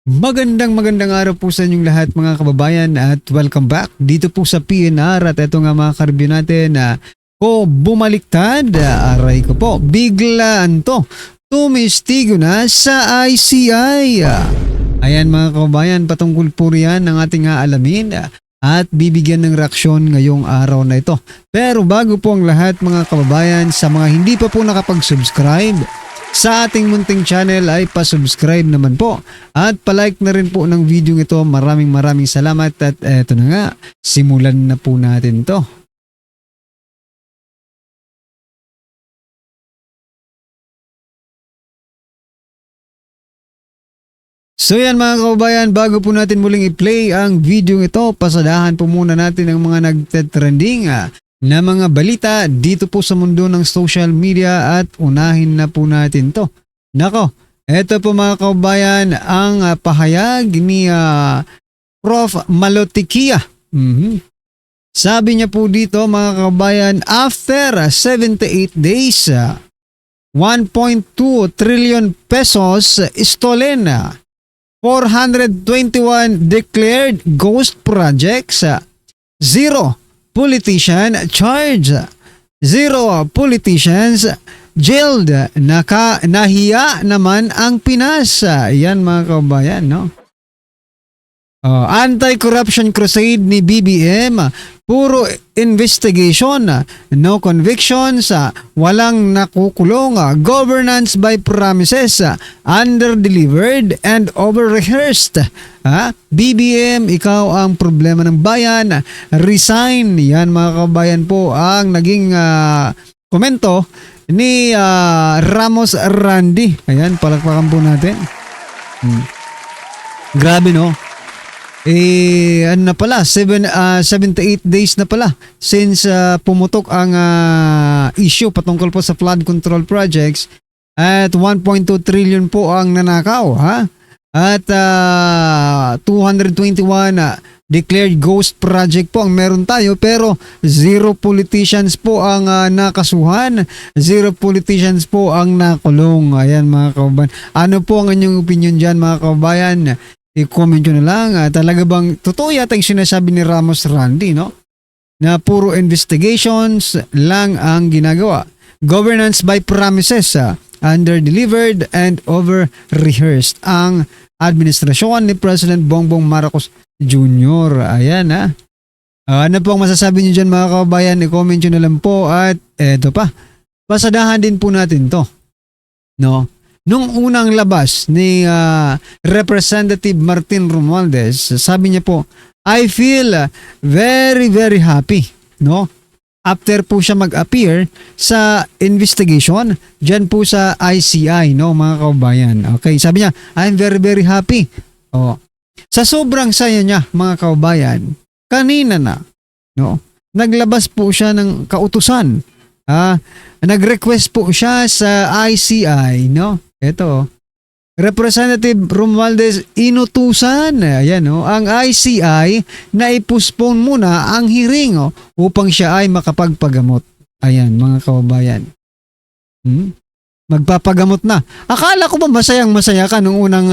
Magandang araw po sa inyong lahat mga kababayan at welcome back dito po sa PNR at ito nga mga ka-review natin na bumaliktad, aray ko po, biglaan to, tumistigo na sa ICI. Ayan mga kababayan, patungkol po riyan ng ating aalamin at bibigyan ng reaksyon ngayong araw na ito. Pero bago po ang lahat mga kababayan, sa mga hindi pa po nakapag-subscribe sa ating munting channel ay pa-subscribe naman po at palike na rin po ng video ito. Maraming salamat at eto na nga, simulan na po natin to. So yan mga kababayan, bago po natin muling i-play ang video ito, pasadahan po muna natin ang mga nagte-trending na mga balita dito po sa mundo ng social media at unahin na po natin to. Nako, eto po mga kababayan ang pahayag ni Prof. Malotikia. Sabi niya po dito mga kababayan, after 78 days, 1.2 trillion pesos stolen, 421 declared ghost projects, 0 politician charged, 0 politicians jailed, nahiya naman ang Pinas. Yan mga kababayan, no? Anti-corruption crusade ni BBM, puro investigation, no convictions, walang nakukulong, governance by promises, under-delivered and over-rehearsed. BBM, ikaw ang problema ng bayan, resign. Yan mga kabayan po ang naging komento ni Ramos Randy. Ayan, palakpakan po natin. Grabe no? Ano na pala, 78 days na pala since pumutok ang issue patungkol po sa flood control projects at 1.2 trillion po ang nanakaw, at 221 declared ghost project po ang meron tayo, pero 0 politicians po ang nakasuhan, 0 politicians po ang nakulong. Ayan mga kababayan, ano po ang inyong opinion dyan mga kababayan? I-comment nyo na lang. Talaga bang totoo yata yung sinasabi ni Ramos Randy, no? Na puro investigations lang ang ginagawa. Governance by promises, under-delivered and over-rehearsed ang administrasyon ni President Bongbong Marcos Jr. Ayan ano po ang masasabi nyo dyan mga kababayan? I-comment nyo na lang po at eto pa. Pasadahan din po natin to, no? Nung unang labas ni Representative Martin Romualdez, sabi niya po, I feel very happy, no? After po siya mag-appear sa investigation diyan po sa ICI, no mga kababayan. Okay, sabi niya, I'm very happy. Sa sobrang saya niya mga kababayan, kanina na, no? Naglabas po siya ng kautusan. Nag-request po siya sa ICI, no? Ito, Representative Romualdez inutusan, ayan, ang ICI na i-postpone muna ang hearing upang siya ay makapagpagamot. Ayan, mga kababayan. Magpapagamot na. Akala ko ba masaya ka nung unang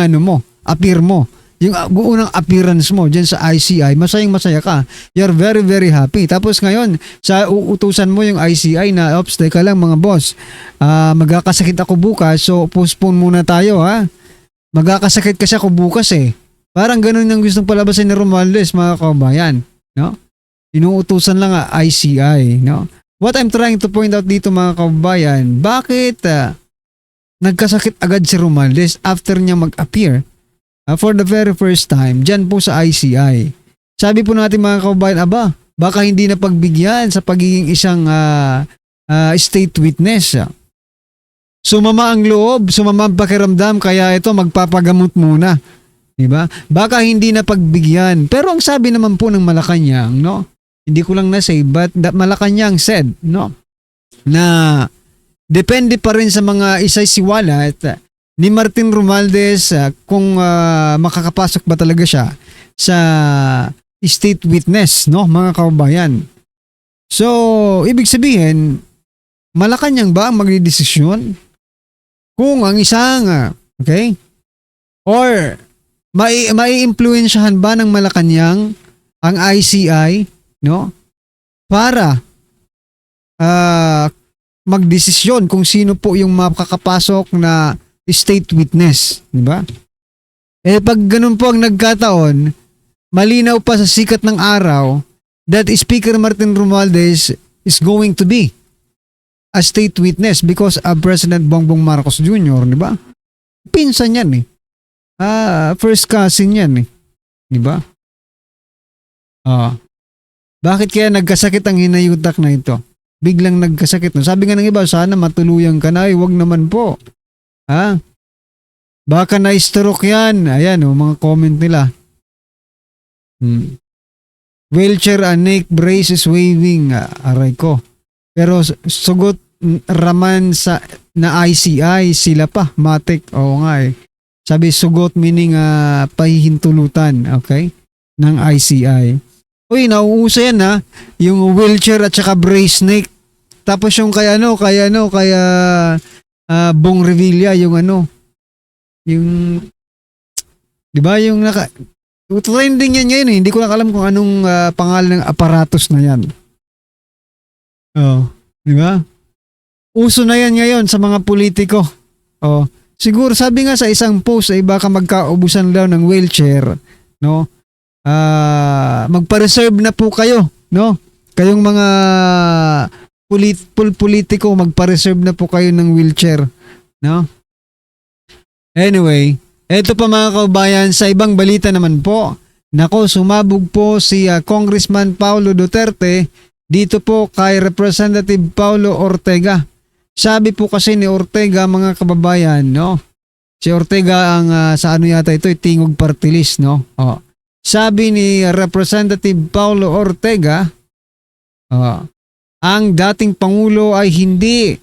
appear mo? Yung unang appearance mo dyan sa ICI, masaya ka. You're very happy. Tapos ngayon, sa uutusan mo yung ICI na, ops, teka lang mga boss, magkakasakit ako bukas, so postpone muna tayo Magkakasakit kasi ako bukas Parang ganun yung gustong palabasin ni Romualdez mga kababayan, no? Inuutusan lang ICI, no? What I'm trying to point out dito mga kababayan, bakit nagkasakit agad si Romualdez after niya mag-appear for the very first time dyan po sa ICI? Sabi po natin mga kababayan, baka hindi na pagbigyan sa pagiging isang state witness. Sumama ang loob, sumama ang pakiramdam, kaya ito magpapagamot muna. Diba? Baka hindi na pagbigyan. Pero ang sabi naman po ng Malacanang, no? Hindi ko lang na-say, but Malacanang said, no? Na depende pa rin sa mga isasiwalat ni Martin Romualdez kung makakapasok ba talaga siya sa state witness, no, mga kababayan. So, ibig sabihin, Malacanang ba ang magdidesisyon kung ang isang, okay, or mai-impluwensyahan ba ng Malacanang ang ICI, no? Para magdesisyon kung sino po yung makakapasok na state witness, di ba? Pag ganun po ang nagkataon, malinaw pa sa sikat ng araw that Speaker Martin Romualdez is going to be a state witness because of President Bongbong Marcos Jr., di ba? Pinsan yan eh. First cousin yan eh. Di ba? Bakit kaya nagkasakit ang hinayutak na ito? Biglang nagkasakit. No? Sabi nga ng iba, sana matuluyan ka na. Wag naman po. Baka na-stroke yan. Ayan, mga comment nila. Wheelchair and neck braces waving. Aray ko. Pero sugot raman sa na ICI, sila pa. Matik. Oo nga eh. Sabi sugot meaning pahihintulutan. Okay? Ng ICI. Uy, nauuso yan ha. Yung wheelchair at saka brace neck. Tapos yung kaya Bong Revilla, yung yung, di ba yung trending yan ngayon eh. Hindi ko lang alam kung anong pangalan ng aparatos na yan. Di ba? Uso na yan ngayon sa mga politiko. Siguro sabi nga sa isang post ay baka magkaubusan daw ng wheelchair, no? Magpa-reserve na po kayo, no? Kayong mga politiko, magpa-reserve na po kayo ng wheelchair, no? Anyway, eto pa mga kaubayan, sa ibang balita naman po, nako, sumabog po si Congressman Paulo Duterte dito po kay Representative Paulo Ortega. Sabi po kasi ni Ortega, mga kababayan, no? Si Ortega ang sa ano yata ito, Tingog Party List, no? Sabi ni Representative Paulo Ortega, ang dating Pangulo ay hindi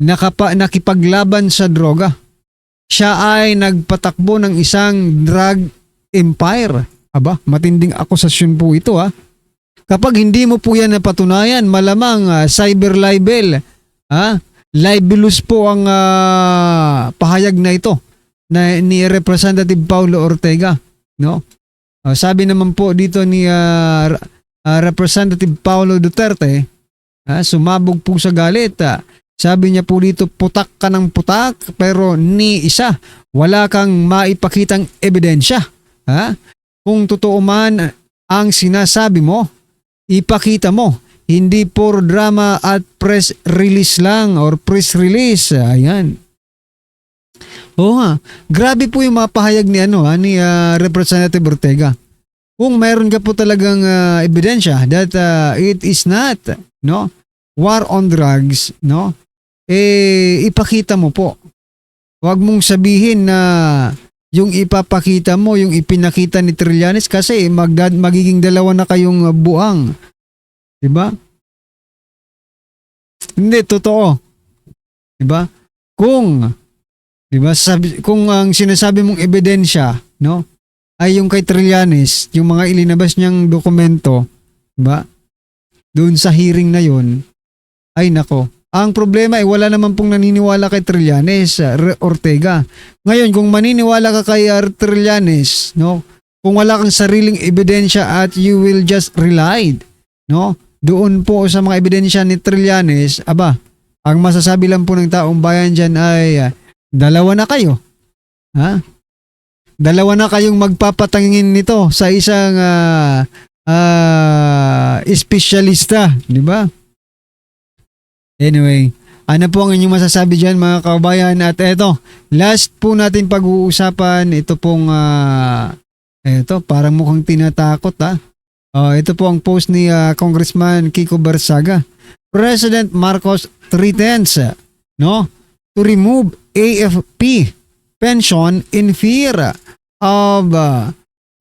nakipaglaban sa droga. Siya ay nagpatakbo ng isang drug empire. Aba, matinding akusasyon po ito ha. Kapag hindi mo po yan napatunayan, malamang cyber libel, libelous po ang pahayag na ito na ni Representative Paulo Ortega, no? Sabi naman po dito ni Representative Paulo Duterte, sumabog po sa galit. Sabi niya po dito, putak ka ng putak pero ni isa, wala kang maipakitang ebidensya. Kung totoo man ang sinasabi mo, ipakita mo. Hindi puro drama at press release lang or press release. Ayan. Oo nga, grabe po yung mga pahayag ni Representative Ortega. Kung meron ka po talagang ebidensya that it is not, no, war on drugs, no, ipakita mo po. Huwag mong sabihin na yung ipapakita mo, yung ipinakita ni Trillanes kasi magiging dalawa na kayong buang. Diba? Hindi, totoo. Diba? Kung ang sinasabi mong ebidensya, no, ay yung kay Trillanes, yung mga ilinabas niyang dokumento, diba? Doon sa hearing na yun, ay nako. Ang problema ay wala naman pong naniniwala kay Trillanes, Ortega. Ngayon, kung maniniwala ka kay Trillanes, no, kung wala kang sariling ebidensya at you will just rely, no, doon po sa mga ebidensya ni Trillanes, ang masasabi lang po ng taong bayan dyan ay dalawa na kayo. Dalawa na kayong magpapatangin nito sa isang espesyalista, di ba? Anyway, ano po ang inyong masasabi dyan mga kabayan? At eto, last po natin pag-uusapan, ito pong parang mukhang tinatakot ito po ang post ni Congressman Kiko Barsaga. President Marcos threatens, no, to remove AFP pension in fear of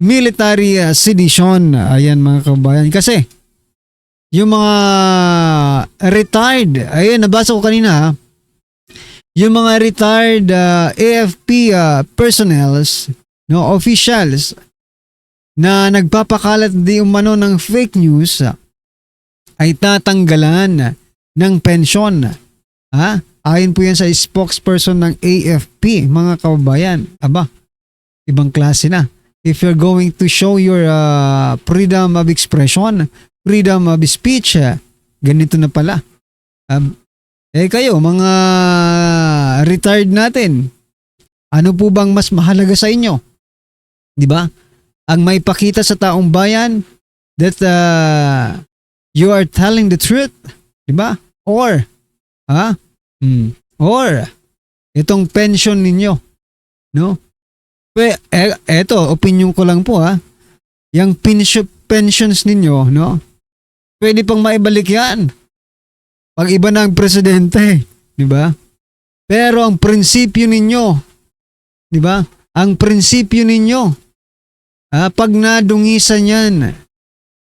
military sedition. Ayan mga kabayan. Kasi yung mga retired, ayun nabasa ko kanina, yung mga retired AFP personnels, no, officials na nagpapakalat di umano ng fake news ay tatanggalan ng pensyon. Ayon po yan sa spokesperson ng AFP, mga kababayan. Ibang klase na. if you're going to show your freedom of expression, freedom of speech, ganito na pala. Kayo, mga retired natin, ano po bang mas mahalaga sa inyo? 'Di ba? Ang may pakita sa taong bayan that you are telling the truth, 'di ba? Or or itong pension ninyo, no? Eto, opinion ko lang po Yung pensions ninyo, no? Pwede pang maibalik 'yan. Pag iba na ang presidente, 'di ba? Pero ang prinsipyo ninyo, 'di ba? Ang prinsipyo ninyo, pag nadungisan 'yan,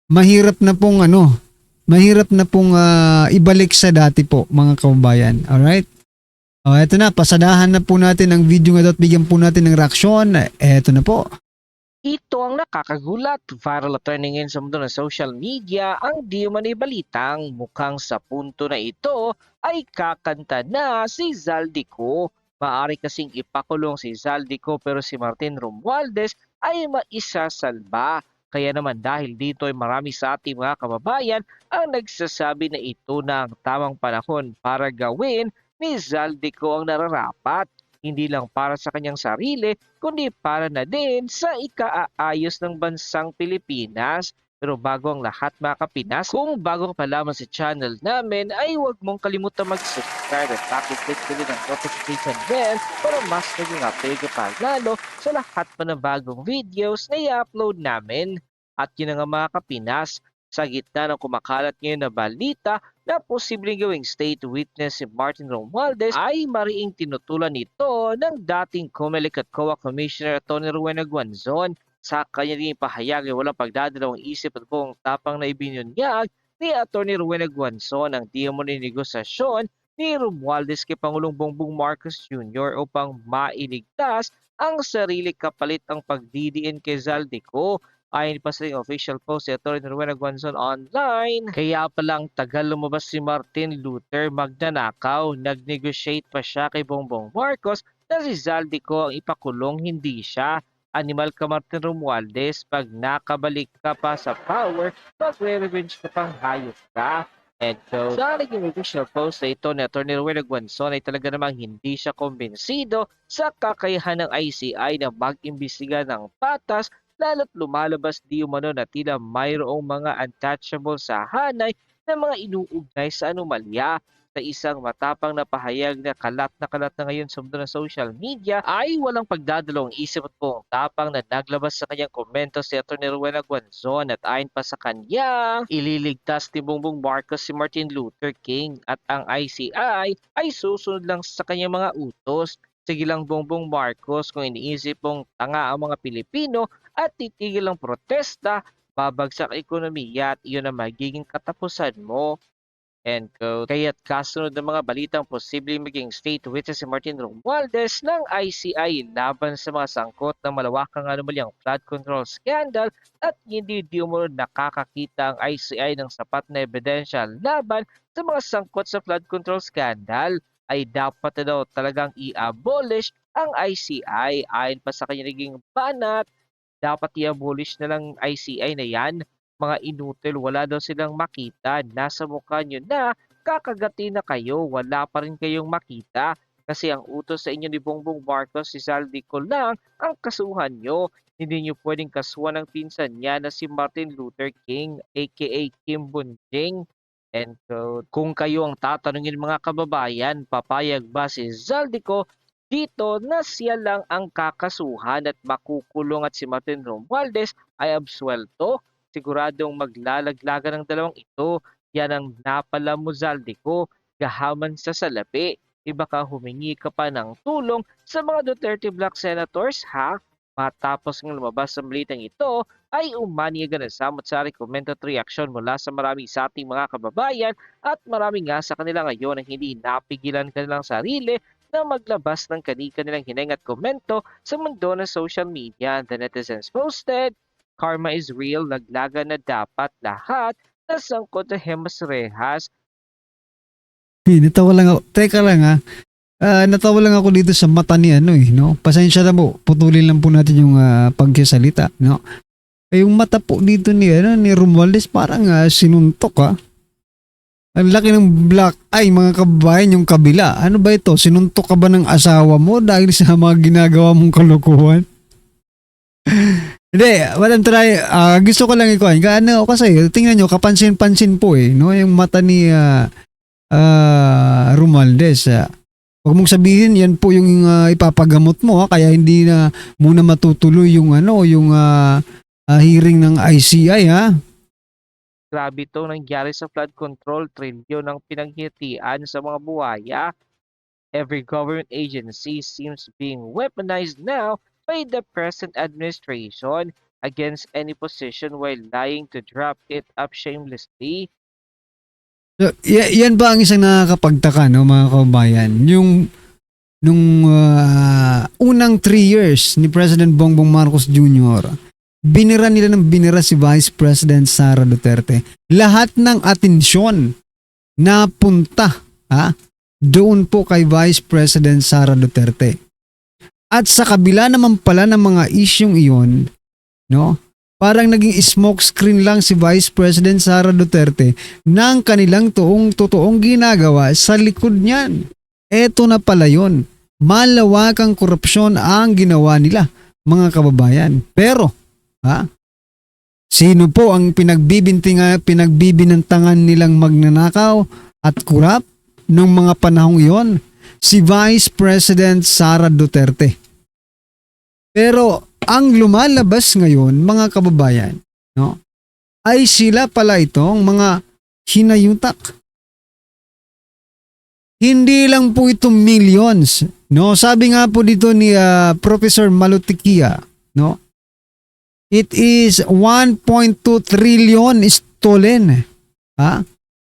mahirap na pong ibalik sa dati po, mga kababayan. Alright? Eto na, pasadahan na po natin ang video nga at bigyan po natin ng reaksyon. Eto na po. Ito ang nakakagulat. Viral at trending ngayon sa mundo ng social media ang di umano'y balitang mukhang sa punto na ito ay kakanta na si Zaldico. Maaari kasing ipakulong si Zaldico pero si Martin Romualdez ay maisasalba. Kaya naman dahil dito ay marami sa ating mga kababayan ang nagsasabi na ito na ang tamang panahon para gawin ni Zaldico ang nararapat. Hindi lang para sa kanyang sarili, kundi para na din sa ikaaayos ng bansang Pilipinas. Pero bago ang lahat mga kapinas, kung bago ka pa lamang sa channel namin, ay huwag mong kalimutan mag-subscribe at pakiclick din ang notification bell para mas naging update ka pa lalo sa lahat pa ng bagong videos na i-upload namin. At yun nga mga kapinas, sa gitna ng kumakalat ngayon na balita na posibleng gawing state witness si Martin Romualdez ay mariing tinutulan nito ng dating COMELEC at COA Commissioner Tony Rowena Guanzon. Sa kanyang pahayag ay walang pagdadalawang isip at buong tapang na ibinunyag ni Atty. Rowena Guanzon ang di umano'y negosasyon ni Romualdez kay Pangulong Bongbong Marcos Jr. upang mailigtas ang sarili kapalit ang pagdidiin kay Zaldico. Ayon pa sa official post si Atty. Rowena Guanzon online, kaya palang tagal lumabas si Martin Luther magnanakaw, nag-negotiate pa siya kay Bongbong Marcos na si Zaldico ang ipakulong, hindi siya. Animal ka Martin Romualdez, pag nakabalik ka pa sa power, magre-revenge ka pang hayop ka. And so, sa naging official post na ito ni Atty. Rowena Guanzon ay talaga namang hindi siya kumbinsido sa kakayahan ng ICI na mag-imbestiga ng patas, lalo't lumalabas di umano na tila mayroong mga untouchable sa hanay na mga inuugnay sa anomalya. Sa isang matapang na pahayag na kalat na ngayon sa mundo ng social media ay walang pagdadalawang isip at buong tapang na naglabas sa kanyang komento si Atty. Rowena Guanzon at ayon pa sa kanya, ililigtas ni Bongbong Marcos si Martin Luther King at ang ICI ay susunod lang sa kanyang mga utos. Sige lang Bongbong Marcos, kung iniisip mong tanga ang mga Pilipino at titigil ang protesta, babagsak ang ekonomiya at iyon ang magiging katapusan mo. End quote. Kaya't kasunod ng mga balitang posibleng maging state witness si Martin Romualdez ng ICI laban sa mga sangkot ng malawakang anomalyang flood control scandal at hindi di umano nakakakita ang ICI ng sapat na ebidensya laban sa mga sangkot sa flood control scandal, ay dapat na daw talagang i-abolish ang ICI. Ayon pa sa kanya naging banat, dapat i-abolish na lang ICI na yan. Mga inutil, wala daw silang makita. Nasa mukha nyo na, kakagati na kayo, wala pa rin kayong makita. Kasi ang utos sa inyo ni Bongbong Marcos, si Zaldico lang ang kasuhan nyo. Hindi nyo pwedeng kasuhan ng pinsan niya na si Martin Luther King, aka Kim Bunjing. And so, kung kayo ang tatanungin mga kababayan, papayag ba si Zaldico dito na siya lang ang kakasuhan at makukulong at si Martin Romualdez ay absuelto? Siguradong maglalaglagan ng dalawang ito. Yan ang napala mo Zaldico, gahaman sa salapi. Iba ka humingi ka pa ng tulong sa mga Duterte Black Senators ha? Matapos ng lumabas sa balitang ito, ay umaniyagan ng samot-sari comment at reaction mula sa marami sa ating mga kababayan at marami nga sa kanila ngayon ang hindi napigilan kanilang sarili na maglabas ng kanilang hineng at komento sa mundo ng social media. The netizens posted, "Karma is real, laglagan na dapat lahat na sangkot na Hemas Rehas." Natawa lang ako. Teka lang Natawa lang ako dito sa mata ni ano no? Pasensya na po, putulin lang po natin yung pagsasalita, no? Yung mata po dito ni Romualdez parang sinuntok Ang laki ng black eye mga kababayan yung kabila. Ano ba ito? Sinuntok ka ba ng asawa mo dahil sa mga ginagawa mong kalokohan? Hindi, what I'm trying, gusto ko lang ikuhan. Kasi tingnan nyo, kapansin-pansin po no? Yung mata ni Romualdez. Huwag mong sabihin yan po yung ipapagamot mo kaya hindi na muna matutuloy yung hearing ng ICI Grabe ito nangyari sa flood control, trilyon ng pinaghitian sa mga buhaya. Every government agency seems being weaponized now by the present administration against any position while lying to drop it up shamelessly. So, yan ba ang isang nakakapagtaka no mga kababayan? Nung unang 3 years ni President Bongbong Marcos Jr., binira nila ng binira si Vice President Sara Duterte. Lahat ng atensyon napunta doon po kay Vice President Sara Duterte. At sa kabila naman pala ng mga isyong iyon, no? Parang naging smoke screen lang si Vice President Sara Duterte ng kanilang totoong ginagawa sa likod niyan. Eto na pala yun. Malawakang korupsyon ang ginawa nila, mga kababayan. Pero, sino po ang pinagbibintangan nilang magnanakaw at kurap nung mga panahong iyon? Si Vice President Sara Duterte. Pero, ang lumalabas ngayon, mga kababayan, no, ay sila pala itong mga hinayutak. Hindi lang po ito millions, no? Sabi nga po dito ni Professor Malutikia, no? It is 1.2 trillion stolen.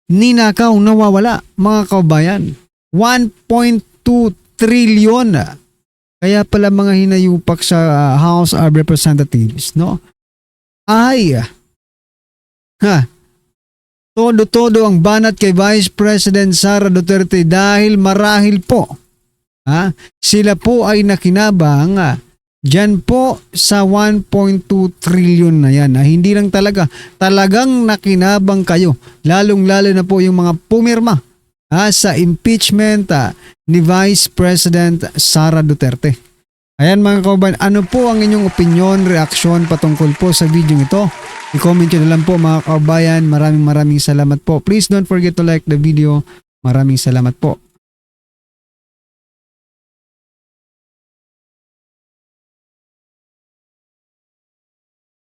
Ninakaw, nawawala, mga kababayan. 1.2 trillion. Kaya pala mga hinayupak sa House of Representatives, no? Ay, todo-todo ang banat kay Vice President Sara Duterte dahil marahil po, sila po ay nakinabang dyan po sa 1.2 trillion na yan. Hindi lang talagang nakinabang kayo. Lalong-lalo na po yung mga pumirma sa impeachment ni Vice President Sara Duterte. Ayan mga kauban, ano po ang inyong opinion, reaksyon patungkol po sa video ito? I-comment nyo na lang po mga kaubayan. Maraming salamat po. Please don't forget to like the video. Maraming salamat po.